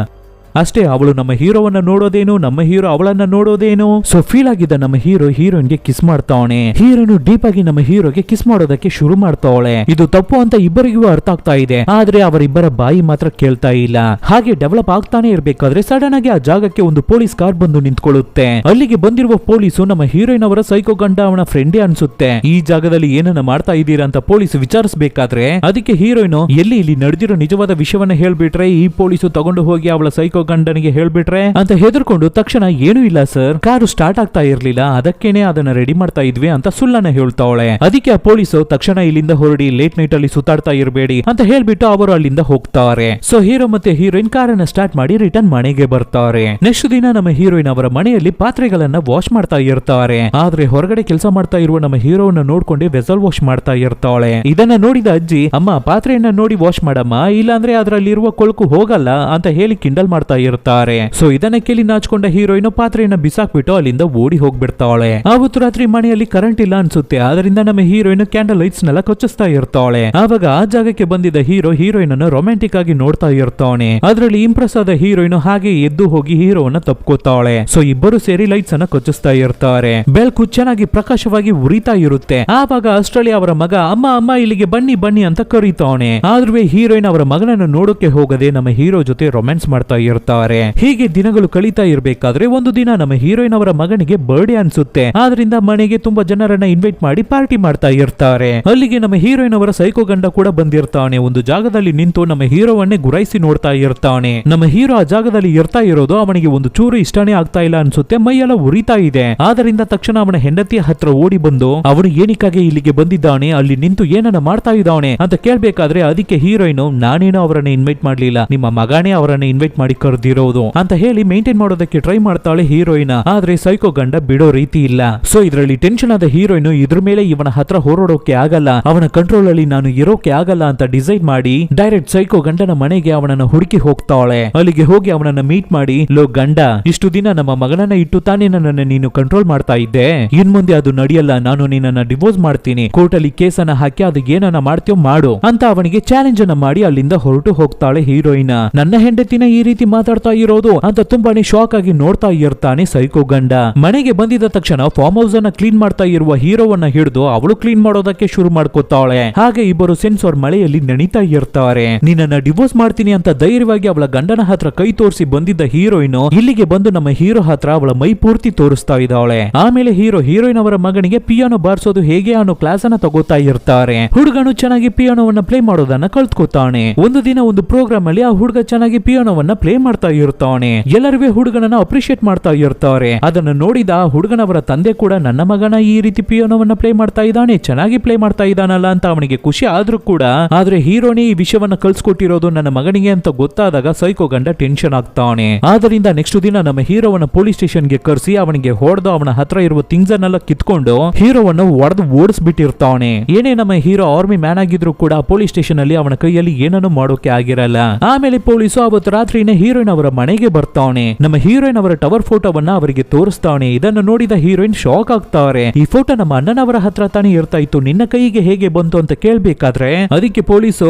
ಅಷ್ಟೇ ಅವಳು ನಮ್ಮ ಹೀರೋವನ್ನ ನೋಡೋದೇನು, ನಮ್ಮ ಹೀರೋ ಅವಳನ್ನ ನೋಡೋದೇನು. ಸೊ ಫೀಲ್ ಆಗಿದ್ದ ನಮ್ಮ ಹೀರೋ ಹೀರೋಯಿನ್ಗೆ ಕಿಸ್ ಮಾಡ್ತಾವನೆ. ಹೀರೋನು ಡೀಪ್ ಆಗಿ ನಮ್ಮ ಹೀರೋಗೆ ಕಿಸ್ ಮಾಡೋದಕ್ಕೆ ಶುರು ಮಾಡ್ತಾವಳೆ. ಇದು ತಪ್ಪು ಅಂತ ಇಬ್ಬರಿಗೂ ಅರ್ಥ ಆಗ್ತಾ ಇದೆ, ಆದ್ರೆ ಅವರಿಬ್ಬರ ಬಾಯಿ ಮಾತ್ರ ಕೇಳ್ತಾ ಇಲ್ಲ. ಹಾಗೆ ಡೆವಲಪ್ ಆಗ್ತಾನೆ ಇರ್ಬೇಕಾದ್ರೆ ಸಡನ್ ಆಗಿ ಆ ಜಾಗಕ್ಕೆ ಒಂದು ಪೊಲೀಸ್ ಕಾರ್ ಬಂದು ನಿಂತ್ಕೊಳ್ಳುತ್ತೆ. ಅಲ್ಲಿಗೆ ಬಂದಿರುವ ಪೊಲೀಸು ನಮ್ಮ ಹೀರೋಯಿನ್ ಅವರ ಸೈಕೋ ಗಂಡ ಅವನ ಫ್ರೆಂಡೇ ಅನ್ಸುತ್ತೆ. ಈ ಜಾಗದಲ್ಲಿ ಏನನ್ನ ಮಾಡ್ತಾ ಇದ್ದೀರಾ ಅಂತ ಪೊಲೀಸ್ ವಿಚಾರಿಸಬೇಕಾದ್ರೆ ಅದಕ್ಕೆ ಹೀರೋಯಿನ್ ಇಲ್ಲಿ ನಡೆದಿರೋ ನಿಜವಾದ ವಿಷಯವನ್ನ ಹೇಳ್ಬಿಟ್ರೆ ಈ ಪೊಲೀಸು ತಗೊಂಡು ಹೋಗಿ ಅವಳ ಸೈಕೋ ಗಂಡನಿಗೆ ಹೇಳ್ಬಿಟ್ರೆ ಅಂತ ಹೆದರ್ಕೊಂಡು ತಕ್ಷಣ ಏನೂ ಇಲ್ಲ ಸರ್, ಕಾರು ಸ್ಟಾರ್ಟ್ ಆಗ್ತಾ ಇರ್ಲಿಲ್ಲ, ಅದಕ್ಕೇನೆ ಅದನ್ನ ರೆಡಿ ಮಾಡ್ತಾ ಇದ್ವಿ ಅಂತ ಸುಳ್ಳನ್ನ ಹೇಳ್ತಾವಳೆ. ಅದಕ್ಕೆ ಆ ಪೊಲೀಸು ತಕ್ಷಣ ಇಲ್ಲಿಂದ ಹೊರಡಿ, ಲೇಟ್ ನೈಟ್ ಅಲ್ಲಿ ಸುತ್ತಾಡ್ತಾ ಇರಬೇಡಿ ಅಂತ ಹೇಳ್ಬಿಟ್ಟು ಅವರು ಅಲ್ಲಿಂದ ಹೋಗ್ತಾರೆ. ಸೊ ಹೀರೋ ಮತ್ತೆ ಹೀರೋಯಿನ್ ಕಾರನ್ನ ಸ್ಟಾರ್ಟ್ ಮಾಡಿ ರಿಟರ್ನ್ ಮನೆಗೆ ಬರ್ತಾರೆ. ನೆಕ್ಸ್ಟ್ ದಿನ ನಮ್ಮ ಹೀರೋಯಿನ್ ಅವರ ಮನೆಯಲ್ಲಿ ಪಾತ್ರೆಗಳನ್ನ ವಾಶ್ ಮಾಡ್ತಾ ಇರ್ತಾರೆ. ಆದ್ರೆ ಹೊರಗಡೆ ಕೆಲಸ ಮಾಡ್ತಾ ಇರುವ ನಮ್ಮ ಹೀರೋವನ್ನ ನೋಡ್ಕೊಂಡೆ ವೆಸಲ್ ವಾಶ್ ಮಾಡ್ತಾ ಇರ್ತಾಳೆ. ಇದನ್ನ ನೋಡಿದ ಅಜ್ಜಿ, ಅಮ್ಮ ಪಾತ್ರೆಯನ್ನ ನೋಡಿ ವಾಶ್ ಮಾಡಮ್ಮ, ಇಲ್ಲಾಂದ್ರೆ ಅದರಲ್ಲಿರುವ ಕೊಳಕು ಹೋಗಲ್ಲ ಅಂತ ಹೇಳಿ ಕಿಂಡಲ್ ಮಾಡ್ತಾ ಇರ್ತಾರೆ. ಸೊ ಇದನ್ನ ಕೇಳಿ ನಾಚ್ಕೊಂಡ ಹೀರೋಯಿನ್ ಪಾತ್ರೆಯನ್ನ ಬಿಸಾಕ್ಬಿಟ್ಟು ಅಲ್ಲಿಂದ ಓಡಿ ಹೋಗ್ಬಿಡ್ತಾಳೆ. ಆವತ್ತು ರಾತ್ರಿ ಮನೆಯಲ್ಲಿ ಕರೆಂಟ್ ಇಲ್ಲ ಅನ್ಸುತ್ತೆ, ಅದರಿಂದ ನಮ್ಮ ಹೀರೋಯಿನ್ ಕ್ಯಾಂಡಲ್ ಲೈಟ್ಸ್ ನೆಲ್ಲ ಕೊಚ್ಚಿಸ್ತಾ ಇರ್ತಾಳೆ. ಆವಾಗ ಆ ಜಾಗಕ್ಕೆ ಬಂದಿದ್ದ ಹೀರೋಯಿನ್ ಅನ್ನು ರೊಮ್ಯಾಂಟಿಕ್ ಆಗಿ ನೋಡ್ತಾ ಇರ್ತಾನೆ. ಅದರಲ್ಲಿ ಇಂಪ್ರೆಸ್ ಆದ ಹೀರೋಯಿನ್ ಹಾಗೆ ಎದ್ದು ಹೋಗಿ ಹೀರೋವನ್ನ ತಪ್ಕೋತಾಳೆ. ಸೊ ಇಬ್ಬರು ಸೇರಿ ಲೈಟ್ಸ್ ಅನ್ನ ಕೊಚ್ಚಿಸ್ತಾ ಇರ್ತಾರೆ. ಬೆಳಕು ಚೆನ್ನಾಗಿ ಪ್ರಕಾಶವಾಗಿ ಉರಿತಾ ಇರುತ್ತೆ. ಆವಾಗ ಅಷ್ಟರಲ್ಲಿ ಅವರ ಮಗ ಅಮ್ಮ ಅಮ್ಮ ಇಲ್ಲಿಗೆ ಬನ್ನಿ ಬನ್ನಿ ಅಂತ ಕರೀತಾನೆ. ಆದ್ರೂ ಹೀರೋಯಿನ್ ಅವರ ಮಗನನ್ನು ನೋಡೋಕೆ ಹೋಗದೆ ನಮ್ಮ ಹೀರೋ ಜೊತೆ ರೊಮ್ಯಾನ್ಸ್ ಮಾಡ್ತಾ ಇರ್ತಾರೆ. ಹೀಗೆ ದಿನಗಳು ಕಳೀತಾ ಇರ್ಬೇಕಾದ್ರೆ ಒಂದು ದಿನ ನಮ್ಮ ಹೀರೋಯಿನ್ ಅವರ ಮಗನಿಗೆ ಬರ್ಡೇ ಅನ್ಸುತ್ತೆ. ಆದ್ರಿಂದ ಮನೆಗೆ ತುಂಬಾ ಜನರನ್ನ ಇನ್ವೈಟ್ ಮಾಡಿ ಪಾರ್ಟಿ ಮಾಡ್ತಾ ಇರ್ತಾರೆ. ಅಲ್ಲಿಗೆ ನಮ್ಮ ಹೀರೋಯಿನ್ ಅವರ ಸೈಕೋ ಗಂಡ ಕೂಡ ಬಂದಿರ್ತಾನೆ. ಒಂದು ಜಾಗದಲ್ಲಿ ನಿಂತು ನಮ್ಮ ಹೀರೋವನ್ನೇ ಗುರಾಯಿಸಿ ನೋಡ್ತಾ ಇರ್ತಾನೆ. ನಮ್ಮ ಹೀರೋ ಆ ಜಾಗದಲ್ಲಿ ಇರ್ತಾ ಇರೋದು ಅವನಿಗೆ ಒಂದು ಚೂರು ಇಷ್ಟನೇ ಆಗ್ತಾ ಇಲ್ಲ ಅನ್ಸುತ್ತೆ, ಮೈಯೆಲ್ಲ ಉರಿತಾ ಇದೆ. ಆದ್ರಿಂದ ತಕ್ಷಣ ಅವನ ಹೆಂಡತಿಯ ಹತ್ರ ಓಡಿ ಬಂದು ಅವನು ಏನಕ್ಕಾಗಿ ಇಲ್ಲಿಗೆ ಬಂದಿದ್ದಾನೆ, ಅಲ್ಲಿ ನಿಂತು ಏನನ್ನ ಮಾಡ್ತಾ ಇದ್ದಾನೆ ಅಂತ ಕೇಳ್ಬೇಕಾದ್ರೆ ಅದಕ್ಕೆ ಹೀರೋಯಿನ್, ನಾನೇನೋ ಅವರನ್ನ ಇನ್ವೈಟ್ ಮಾಡ್ಲಿಲ್ಲ, ನಿಮ್ಮ ಮಗನೇ ಅವರನ್ನ ಇನ್ವೈಟ್ ಮಾಡಿ ಕರೆದಿರೋದು ಅಂತ ಹೇಳಿ ಮೇಂಟೈನ್ ಮಾಡೋದಕ್ಕೆ ಟ್ರೈ ಮಾಡ್ತಾಳೆ ಹೀರೋಯಿನ್. ಆದ್ರೆ ಸೈಕೋ ಗಂಡ ಬಿಡೋ ರೀತಿ ಇಲ್ಲ. ಸೊ ಇದರಲ್ಲಿ ಟೆನ್ಷನ್ ಆದ ಹೀರೋಯಿನ್ ಇದ್ರ ಮೇಲೆ ಇವನ ಹತ್ರ ಹೋರಾಡೋಕೆ ಆಗಲ್ಲ, ಅವನ ಕಂಟ್ರೋಲ್ ಅಲ್ಲಿ ನಾನು ಇರೋಕೆ ಆಗಲ್ಲ ಅಂತ ಡಿಸೈಡ್ ಮಾಡಿ ಡೈರೆಕ್ಟ್ ಸೈಕೋ ಗಂಡನ ಮನೆಗೆ ಅವನನ್ನ ಹುಡುಕಿ ಹೋಗ್ತಾಳೆ. ಅಲ್ಲಿಗೆ ಹೋಗಿ ಅವನನ್ನ ಮೀಟ್ ಮಾಡಿ, ಲೋ ಗಂಡ, ಇಷ್ಟು ದಿನ ನಮ್ಮ ಮಗನನ್ನ ಇಟ್ಟು ತಾನೇ ನನ್ನನ್ನು ನೀನು ಕಂಟ್ರೋಲ್ ಮಾಡ್ತಾ ಇದ್ದೆ, ಇನ್ ಮುಂದೆ ಅದು ನಡೆಯಲ್ಲ, ನಾನು ನಿನ್ನನ್ನ ಡಿವೋರ್ಸ್ ಮಾಡ್ತೀನಿ, ಕೋರ್ಟ್ ಅಲ್ಲಿ ಕೇಸನ್ನ ಹಾಕಿ ಅದು ಏನನ್ನ ಮಾಡ್ತೀಯೋ ಮಾಡು ಅಂತ ಅವನಿಗೆ ಚಾಲೆಂಜ್ ಅನ್ನ ಮಾಡಿ ಅಲ್ಲಿಂದ ಹೊರಟು ಹೋಗ್ತಾಳೆ ಹೀರೋಯಿನ್. ನನ್ನ ಹೆಂಡತಿನ ಈ ರೀತಿ ಮಾತಾಡ್ತಾ ಇರೋದು ಅಂತ ತುಂಬಾನೇ ಶಾಕ್ ಆಗಿ ನೋಡ್ತಾ ಇರ್ತಾನೆ ಸೈಕೋ ಗಂಡ. ಮನೆಗೆ ಬಂದಿದ ತಕ್ಷಣ ಫಾರ್ಮ್ ಹೌಸ್ ಅನ್ನ ಕ್ಲೀನ್ ಮಾಡ್ತಾ ಇರುವ ಹೀರೋವನ್ನ ಹಿಡಿದು ಅವಳು ಕ್ಲೀನ್ ಮಾಡೋದಕ್ಕೆ ಶುರು ಮಾಡ್ಕೋತಾಳೆ. ಹಾಗೆ ಇಬ್ಬರು ಸೆನ್ಸೋರ್ ಮಳೆಯಲ್ಲಿ ನೆನಿತಾ ಇರ್ತಾರೆ. ನಿನ್ನನ್ನ ಡಿವೋರ್ಸ್ ಮಾಡ್ತೀನಿ ಅಂತ ಧೈರ್ಯವಾಗಿ ಅವಳ ಗಂಡನ ಹತ್ರ ಕೈ ತೋರಿಸಿ ಬಂದಿದ್ದ ಹೀರೋಯಿನ್ ಇಲ್ಲಿಗೆ ಬಂದು ನಮ್ಮ ಹೀರೋ ಹತ್ರ ಅವಳ ಮೈ ಪೂರ್ತಿ ತೋರಿಸ್ತಾ ಇದ್ದಾಳೆ. ಆಮೇಲೆ ಹೀರೋಯಿನ್ ಅವರ ಮಗನಿಗೆ ಪಿಯಾನೋ ಬಾರಿಸೋದು ಹೇಗೆ ಅನ್ನೋ ಕ್ಲಾಸ್ ಅನ್ನ ತಗೋತಾ ಇರ್ತಾರೆ. ಹುಡುಗನು ಚೆನ್ನಾಗಿ ಪಿಯಾನೋವನ್ನ ಪ್ಲೇ ಮಾಡೋದನ್ನ ಕಲ್ತ್ಕೋತಾನೆ. ಒಂದು ದಿನ ಒಂದು ಪ್ರೋಗ್ರಾಮ್ ಅಲ್ಲಿ ಆ ಹುಡುಗ ಚೆನ್ನಾಗಿ ಪಿಯಾನೋವನ್ನ ಪ್ಲೇ ಮಾಡ್ತಾ ಇರ್ತಾನೆ. ಎಲ್ಲರೂ ಹುಡುಗನನ್ನ ಅಪ್ರಿಶಿಯೇಟ್ ಮಾಡ್ತಾ ಇರ್ತಾರೆ. ಅದನ್ನು ನೋಡಿದ ಹುಡುಗನವರ ತಂದೆ ಕೂಡ, ನನ್ನ ಮಗನ ಈ ರೀತಿ ಪಿಯಾನೋವನ್ನ ಪ್ಲೇ ಮಾಡ್ತಾ ಇದ್ದಾನೆ, ಚೆನ್ನಾಗಿ ಪ್ಲೇ ಮಾಡ್ತಾ ಇದ್ದಾನಲ್ಲ ಅಂತ ಅವನಿಗೆ ಖುಷಿ ಆದ್ರೂ ಕೂಡ, ಆದ್ರೆ ಹೀರೋನೇ ಈ ವಿಷಯವನ್ನ ಕಲ್ಸ್ಕೊಟ್ಟಿರೋದು ನನ್ನ ಮಗನಿಗೆ ಅಂತ ಗೊತ್ತಾದಾಗ ಸೈಕೋ ಗಂಡ ಟೆನ್ಷನ್ ಆಗ್ತಾನೆ. ಆದ್ರಿಂದ ನೆಕ್ಸ್ಟ್ ದಿನ ನಮ್ಮ ಹೀರೋವನ್ನ ಪೊಲೀಸ್ ಸ್ಟೇಷನ್ಗೆ ಕರೆಸಿ ಅವನಿಗೆ ಹೊಡೆದು ಅವನ ಹತ್ರ ಇರುವ ಥಿಂಗ್ಸ್ ಅನ್ನೆಲ್ಲ ಕಿತ್ಕೊಂಡು ಹೀರೋವನ್ನು ಹೊಡೆದು ಓಡಿಸ್ಬಿಟ್ಟಿರ್ತಾನೆ. ಏನೇ ನಮ್ಮ ಹೀರೋ ಆರ್ಮಿ ಮ್ಯಾನ್ ಆಗಿದ್ರು ಕೂಡ ಪೊಲೀಸ್ ಸ್ಟೇಷನ್ ಅಲ್ಲಿ ಅವನ ಕೈಯಲ್ಲಿ ಏನನ್ನು ಮಾಡೋಕೆ ಆಗಿರಲ್ಲ. ಆಮೇಲೆ ಪೊಲೀಸು ಅವತ್ತು ರಾತ್ರಿನೇ ಹೀರೋಯಿನ್ ಅವರ ಮನೆಗೆ ಬರ್ತಾನೆ. ನಮ್ಮ ಹೀರೋಯಿನ್ ಅವರ ಟವರ್ ಫೋಟೋವನ್ನ ಅವರಿಗೆ ತೋರಿಸ್ತಾನೆ. ಇದನ್ನು ನೋಡಿದ ಹೀರೋಯಿನ್ ಶಾಕ್ ಆಗ್ತಾರೆ. ಈ ಫೋಟೋ ನಮ್ಮ ಅಣ್ಣನವರ ಹತ್ರ ತಾನೇ ಇರ್ತಾ ಇತ್ತು, ನಿನ್ನ ಕೈಗೆ ಹೇಗೆ ಬಂತು ಅಂತ ಕೇಳ್ಬೇಕಾದ್ರೆ ಅದಕ್ಕೆ ಪೊಲೀಸು,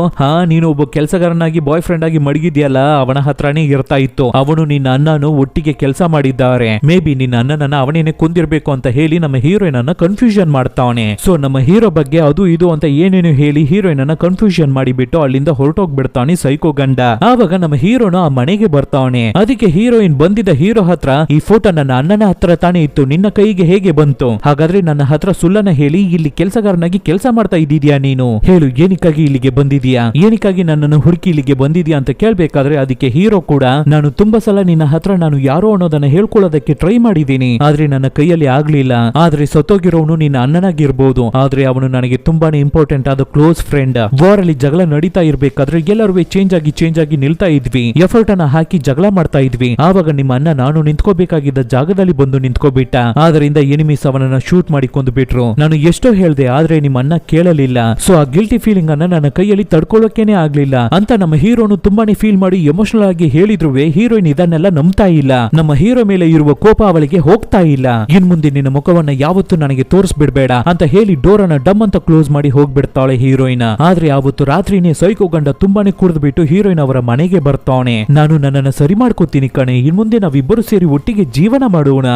ನೀನು ಒಬ್ಬ ಕೆಲಸಗಾರನಾಗಿ ಬಾಯ್ ಫ್ರೆಂಡ್ ಆಗಿ ಮಡಗಿದ್ಯಲ್ಲ, ಅವನ ಹತ್ರನೇ ಇರ್ತಾ ಇತ್ತು, ಅವನು ನಿನ್ನ ಅಣ್ಣನು ಒಟ್ಟಿಗೆ ಕೆಲಸ ಮಾಡಿದ್ದಾರೆ, ಮೇ ಬಿ ನಿನ್ನ ಅಣ್ಣನನ್ನ ಅವನೇನೆ ಕೊಂದಿರ್ಬೇಕು ಅಂತ ಹೇಳಿ ನಮ್ಮ ಹೀರೋಯಿನ್ ಅನ್ನ ಕನ್ಫ್ಯೂಷನ್ ಮಾಡ್ತಾನೆ. ಸೊ ನಮ್ಮ ಹೀರೋ ಬಗ್ಗೆ ಅದು ಇದು ಅಂತ ಏನೇನು ಹೇಳಿ ಹೀರೋಯಿನ್ ಅನ್ನ ಕನ್ಫ್ಯೂಷನ್ ಮಾಡಿಬಿಟ್ಟು ಅಲ್ಲಿಂದ ಹೊರಟೋಗ್ಬಿಡ್ತಾನೆ ಸೈಕೋ ಗಂಡ. ಆವಾಗ ನಮ್ಮ ಹೀರೋನು ಆ ಮನೆಗೆ ಬರ್ತಾನೆ. ಅದಕ್ಕೆ ಹೀರೋಯಿನ್ ಬಂದಿದ್ದ ಹೀರೋ ಹತ್ರ, ಈ ಫೋಟೋ ನನ್ನ ಅಣ್ಣನ ಹತ್ರ ತಾನೇ ಇತ್ತು, ನಿನ್ನ ಕೈಗೆ ಹೇಗೆ ಬಂತು, ಹಾಗಾದ್ರೆ ನನ್ನ ಹತ್ರ ಸುಳ್ಳನ್ನ ಹೇಳಿ ಇಲ್ಲಿ ಕೆಲಸಗಾರನಾಗಿ ಕೆಲಸ ಮಾಡ್ತಾ ಇದ್ದೀಯಾ ನೀನು, ಹೇಳು ಏನಕ್ಕಾಗಿ ಇಲ್ಲಿಗೆ ಬಂದಿದ್ಯಾ, ಏನಕ್ಕಾಗಿ ನನ್ನನ್ನು ಹುಡುಕಿ ಇಲ್ಲಿಗೆ ಬಂದಿದ್ಯಾ ಅಂತ ಕೇಳ್ಬೇಕಾದ್ರೆ ಅದಕ್ಕೆ ಹೀರೋ ಕೂಡ, ನಾನು ತುಂಬಾ ಸಲ ನಿನ್ನ ಹತ್ರ ನಾನು ಯಾರೋ ಅನ್ನೋದನ್ನ ಹೇಳ್ಕೊಳ್ಳೋದಕ್ಕೆ ಟ್ರೈ ಮಾಡಿದ್ದೀನಿ, ಆದ್ರೆ ನನ್ನ ಕೈಯಲ್ಲಿ ಆಗ್ಲಿಲ್ಲ, ಆದ್ರೆ ಸತ್ತೋಗಿರೋನು ನಿನ್ನ ಅಣ್ಣನಾಗಿರ್ಬೋದು, ಆದ್ರೆ ಅವನು ನನಗೆ ತುಂಬಾನೇ ಇಂಪಾರ್ಟೆಂಟ್ ಆದ ಕ್ಲೋಸ್ ಫ್ರೆಂಡ್. ವಾರ್ ಅಲ್ಲಿ ಜಗಳ ನಡೀತಾ ಇರ್ಬೇಕಾದ್ರೆ ಎಲ್ಲರೂ ಚೇಂಜ್ ಆಗಿ ನಿಲ್ತಾ ಇದ್ವಿ, ಎಫರ್ಟ್ ಅನ್ನ ಹಾಕಿ ಜಗಳ ಮಾಡ್ತಾ ಇದ್ವಿ, ಆವಾಗ ನಿಮ್ಮ ಅಣ್ಣ ನಾನು ನಿಂತ್ಕೋಬೇಕಾಗಿದ್ದ ಜಾಗದಲ್ಲಿ ಬಂದು ನಿಂತ್ಕೋಬಿಟ್ಟ, ಆದ್ರಿಂದ ಎನಿಮೀಸ್ ಅವನನ್ನ ಶೂಟ್ ಮಾಡಿ ಕೊಂದು ಬಿಟ್ರು, ನಾನು ಎಷ್ಟೋ ಹೇಳ್ದೆ ಆದ್ರೆ ನಿಮ್ಮ ಅಣ್ಣ ಕೇಳಲಿಲ್ಲ, ಸೊ ಆ ಗಿಲ್ಟಿ ಫೀಲಿಂಗ್ ಅನ್ನ ನನ್ನ ಕೈಯಲ್ಲಿ ತಡ್ಕೊಳ್ಳೋಕೆನೆ ಆಗ್ಲಿಲ್ಲ ಅಂತ ನಮ್ಮ ಹೀರೋನು ತುಂಬಾನೇ ಫೀಲ್ ಮಾಡಿ ಎಮೋಷನಲ್ ಆಗಿ ಹೇಳಿದ್ರು ಹೀರೋಯಿನ್ ಇದನ್ನೆಲ್ಲ ನಂಬ್ತಾ ಇಲ್ಲ. ನಮ್ಮ ಹೀರೋ ಮೇಲೆ ಇರುವ ಕೋಪ ಅವಳಿಗೆ ಹೋಗ್ತಾ ಇಲ್ಲ. ಇನ್ ಮುಂದೆ ನಿನ್ನ ಮುಖವನ್ನ ಯಾವತ್ತೂ ನನಗೆ ತೋರಿಸ್ಬಿಡ್ಬೇಡ ಅಂತ ಹೇಳಿ ಡೋರ್ ಅನ್ನ ಡಮ್ ಅಂತ ಕ್ಲೋಸ್ ಮಾಡಿ ಹೋಗ್ಬಿಡ್ತಾಳೆ ಹೀರೋಯಿನ್. ಆದ್ರೆ ಅವತ್ತು ರಾತ್ರಿನೇ ಸೈಕೋ ಗಂಡ ತುಂಬಾನೇ ಕುಡಿದ್ಬಿಟ್ಟು ಹೀರೋಯಿನ್ ಅವರ ಮನೆಗೆ ಬರ್ತಾನೆ. ನಾನು ನನ್ನ ನನ್ನನ್ನು ಸರಿ ಮಾಡ್ಕೋತೀನಿ ಕಣೆ, ಇನ್ ಮುಂದೆ ನಾವಿಬ್ಬರು ಸೇರಿ ಒಟ್ಟಿಗೆ ಜೀವನ ಮಾಡೋಣ,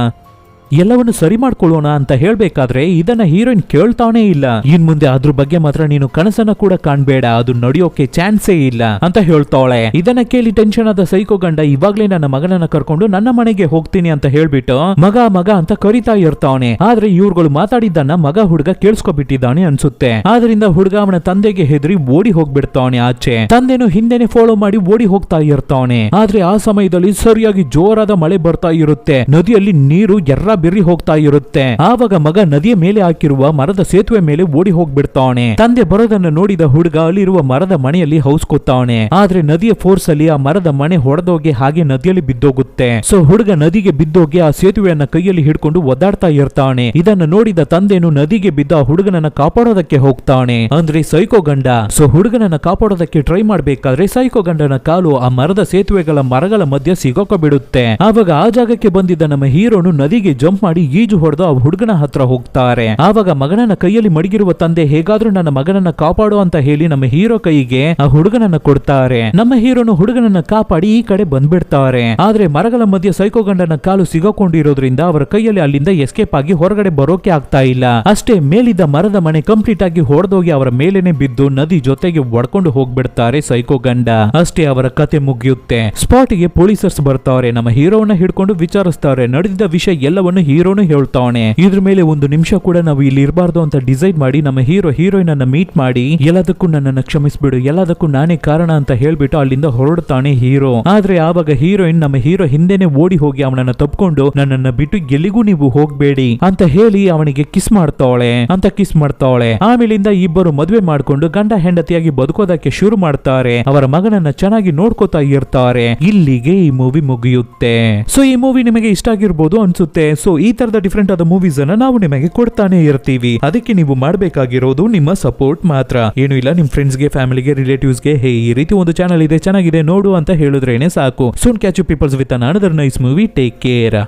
ಎಲ್ಲವನ್ನು ಸರಿ ಮಾಡ್ಕೊಳ್ಳೋಣ ಅಂತ ಹೇಳ್ಬೇಕಾದ್ರೆ ಇದನ್ನ ಹೀರೋಯಿನ್ ಕೇಳ್ತಾವನೇ ಇಲ್ಲ. ಇನ್ ಮುಂದೆ ಅದ್ರ ಬಗ್ಗೆ ಮಾತ್ರ ನೀನು ಕನಸನ್ನ ಕೂಡ ಕಾಣ್ಬೇಡ, ಅದು ನಡೆಯೋಕೆ ಚಾನ್ಸೇ ಇಲ್ಲ ಅಂತ ಹೇಳ್ತಾವಳೆ. ಇದನ್ನ ಕೇಳಿ ಟೆನ್ಷನ್ ಆದ ಸೈಕೋ ಗಂಡ ಇವಾಗ್ಲೇ ನನ್ನ ಮಗನನ್ನ ಕರ್ಕೊಂಡು ನನ್ನ ಮನೆಗೆ ಹೋಗ್ತೀನಿ ಅಂತ ಹೇಳ್ಬಿಟ್ಟು ಮಗ ಮಗ ಅಂತ ಕರಿತಾ ಇರ್ತಾವನೆ. ಆದ್ರೆ ಇವ್ರುಗಳು ಮಾತಾಡಿದ್ದನ್ನ ಮಗ ಹುಡುಗ ಕೇಳಿಸ್ಕೊಬಿಟ್ಟಿದ್ದಾನೆ ಅನ್ಸುತ್ತೆ. ಆದ್ರಿಂದ ಹುಡುಗ ಅವನ ತಂದೆಗೆ ಹೆದರಿ ಓಡಿ ಹೋಗ್ಬಿಡ್ತಾವನೆ ಆಚೆ. ತಂದೆನು ಹಿಂದೆನೆ ಫಾಲೋ ಮಾಡಿ ಓಡಿ ಹೋಗ್ತಾ ಇರ್ತಾವನೆ. ಆದ್ರೆ ಆ ಸಮಯದಲ್ಲಿ ಸರಿಯಾಗಿ ಜೋರಾದ ಮಳೆ ಬರ್ತಾ ಇರುತ್ತೆ, ನದಿಯಲ್ಲಿ ನೀರು ಎರ್ರ ಬಿರ್ರಿ ಹೋಗ್ತಾ ಇರುತ್ತೆ. ಆವಾಗ ಮಗ ನದಿಯ ಮೇಲೆ ಹಾಕಿರುವ ಮರದ ಸೇತುವೆ ಮೇಲೆ ಓಡಿ ಹೋಗ್ಬಿಡ್ತಾವನೆ. ತಂದೆ ಬರೋದನ್ನ ನೋಡಿದ ಹುಡುಗ ಅಲ್ಲಿರುವ ಮರದ ಮನೆಯಲ್ಲಿ ಹೌಸ್ಕೊತಾವನೆ. ಆದ್ರೆ ನದಿಯ ಫೋರ್ಸ್ ಅಲ್ಲಿ ಆ ಮರದ ಮನೆ ಹೊಡೆದೋಗಿ ಹಾಗೆ ನದಿಯಲ್ಲಿ ಬಿದ್ದೋಗುತ್ತೆ. ಸೊ ಹುಡುಗ ನದಿಗೆ ಬಿದ್ದೋಗಿ ಆ ಸೇತುವೆಯನ್ನ ಕೈಯಲ್ಲಿ ಹಿಡ್ಕೊಂಡು ಒದ್ದಾಡ್ತಾ ಇರ್ತಾನೆ. ಇದನ್ನ ನೋಡಿದ ತಂದೆನು ನದಿಗೆ ಬಿದ್ದ ಹುಡುಗನನ್ನ ಕಾಪಾಡೋದಕ್ಕೆ ಹೋಗ್ತಾನೆ, ಅಂದ್ರೆ ಸೈಕೋ ಗಂಡ. ಸೊ ಹುಡುಗನನ್ನ ಕಾಪಾಡೋದಕ್ಕೆ ಟ್ರೈ ಮಾಡ್ಬೇಕಾದ್ರೆ ಸೈಕೋ ಗಂಡನ ಕಾಲು ಆ ಮರದ ಸೇತುವೆಗಳ ಮರಗಳ ಮಧ್ಯೆ ಸಿಗೋಕಬಿಡುತ್ತೆ. ಆವಾಗ ಆ ಜಾಗಕ್ಕೆ ಬಂದಿದ್ದ ನಮ್ಮ ಹೀರೋನು ನದಿಗೆ ಜಂಪ್ ಮಾಡಿ ಈಜು ಹೊಡೆದು ಆ ಹುಡುಗನ ಹತ್ರ ಹೋಗ್ತಾರೆ. ಆವಾಗ ಮಗನನ್ನ ಕೈಯಲ್ಲಿ ಮಡಗಿರುವ ತಂದೆ ಹೇಗಾದ್ರೂ ನನ್ನ ಮಗನನ್ನ ಕಾಪಾಡು ಅಂತ ಹೇಳಿ ನಮ್ಮ ಹೀರೋ ಕೈಗೆ ಆ ಹುಡುಗನನ್ನ ಕೊಡ್ತಾರೆ. ನಮ್ಮ ಹೀರೋನು ಹುಡುಗನನ್ನ ಕಾಪಾಡಿ ಈ ಕಡೆ ಬಂದ್ಬಿಡ್ತಾರೆ. ಆದ್ರೆ ಮರಗಳ ಮಧ್ಯೆ ಸೈಕೋ ಗಂಡನ ಕಾಲು ಸಿಗೋಕೊಂಡಿರೋದ್ರಿಂದ ಅವರ ಕೈಯಲ್ಲಿ ಅಲ್ಲಿಂದ ಎಸ್ಕೇಪ್ ಆಗಿ ಹೊರಗಡೆ ಬರೋಕೆ ಆಗ್ತಾ ಇಲ್ಲ. ಅಷ್ಟೇ ಮೇಲಿದ್ದ ಮರದ ಮನೆ ಕಂಪ್ಲೀಟ್ ಆಗಿ ಹೊಡೆದೋಗಿ ಅವರ ಮೇಲೇನೆ ಬಿದ್ದು ನದಿ ಜೊತೆಗೆ ಒಡ್ಕೊಂಡು ಹೋಗ್ಬಿಡ್ತಾರೆ ಸೈಕೋ ಗಂಡ. ಅಷ್ಟೇ ಅವರ ಕತೆ ಮುಗಿಯುತ್ತೆ. ಸ್ಪಾಟ್ಗೆ ಪೊಲೀಸರ್ಸ್ ಬರ್ತಾರೆ. ನಮ್ಮ ಹೀರೋನ ಹಿಡ್ಕೊಂಡು ವಿಚಾರಿಸ್ತಾರೆ. ನಡೆದಿದ್ದ ವಿಷಯ ಎಲ್ಲವನ್ನು ಹೀರೋನು ಹೇಳ್ತಾವನೆ. ಇದ್ರ ಮೇಲೆ ಒಂದು ನಿಮಿಷ ಕೂಡ ನಾವು ಇಲ್ಲಿ ಇರಬಾರ್ದು ಅಂತ ಡಿಸೈಡ್ ಮಾಡಿ ನಮ್ಮ ಹೀರೋಯಿನ್ ಅನ್ನ ಮೀಟ್ ಮಾಡಿ ಎಲ್ಲದಕ್ಕೂ ನನ್ನನ್ನು ಕ್ಷಮಿಸ್ಬಿಡು, ಎಲ್ಲದಕ್ಕೂ ನಾನೇ ಕಾರಣ ಅಂತ ಹೇಳ್ಬಿಟ್ಟು ಅಲ್ಲಿಂದ ಹೊರಡ್ತಾನೆ ಹೀರೋ. ಆದ್ರೆ ಆವಾಗ ಹೀರೋಯಿನ್ ನಮ್ಮ ಹೀರೋ ಹಿಂದೆನೆ ಓಡಿ ಹೋಗಿ ಅವನನ್ನ ತಪ್ಕೊಂಡು ನನ್ನನ್ನ ಬಿಟ್ಟು ಎಲ್ಲಿಗೂ ನೀವು ಹೋಗ್ಬೇಡಿ ಅಂತ ಹೇಳಿ ಅವನಿಗೆ ಕಿಸ್ ಮಾಡ್ತಾವಳೆ. ಆಮೇಲಿಂದ ಇಬ್ಬರು ಮದುವೆ ಮಾಡ್ಕೊಂಡು ಗಂಡ ಹೆಂಡತಿಯಾಗಿ ಬದುಕೋದಕ್ಕೆ ಶುರು ಮಾಡ್ತಾರೆ. ಅವರ ಮಗನನ್ನ ಚೆನ್ನಾಗಿ ನೋಡ್ಕೋತಾ ಇರ್ತಾರೆ. ಇಲ್ಲಿಗೆ ಈ ಮೂವಿ ಮುಗಿಯುತ್ತೆ. ಸೊ ಈ ಮೂವಿ ನಿಮಗೆ ಇಷ್ಟ ಆಗಿರ್ಬೋದು ಅನ್ಸುತ್ತೆ. ಸೊ ಈ ತರದ ಡಿಫ್ರೆಂಟ್ ಆದ ಮೂವೀಸ್ ಅನ್ನ ನಾವು ನಿಮಗೆ ಕೊಡ್ತಾನೆ ಇರ್ತೀವಿ. ಅದಕ್ಕೆ ನೀವು ಮಾಡಬೇಕಾಗಿರೋದು ನಿಮ್ಮ ಸಪೋರ್ಟ್ ಮಾತ್ರ, ಏನು ಇಲ್ಲ. ನಿಮ್ ಫ್ರೆಂಡ್ಸ್ಗೆ, ಫ್ಯಾಮಿಲಿಗೆ, ರಿಲೇಟಿವ್ಸ್ಗೆ ಹೇ ಈ ರೀತಿ ಒಂದು ಚಾನಲ್ ಇದೆ ಚೆನ್ನಾಗಿದೆ ನೋಡು ಅಂತ ಹೇಳಿದ್ರೇನೆ ಸಾಕು. Soon catch you peoples with another nice movie. Take care.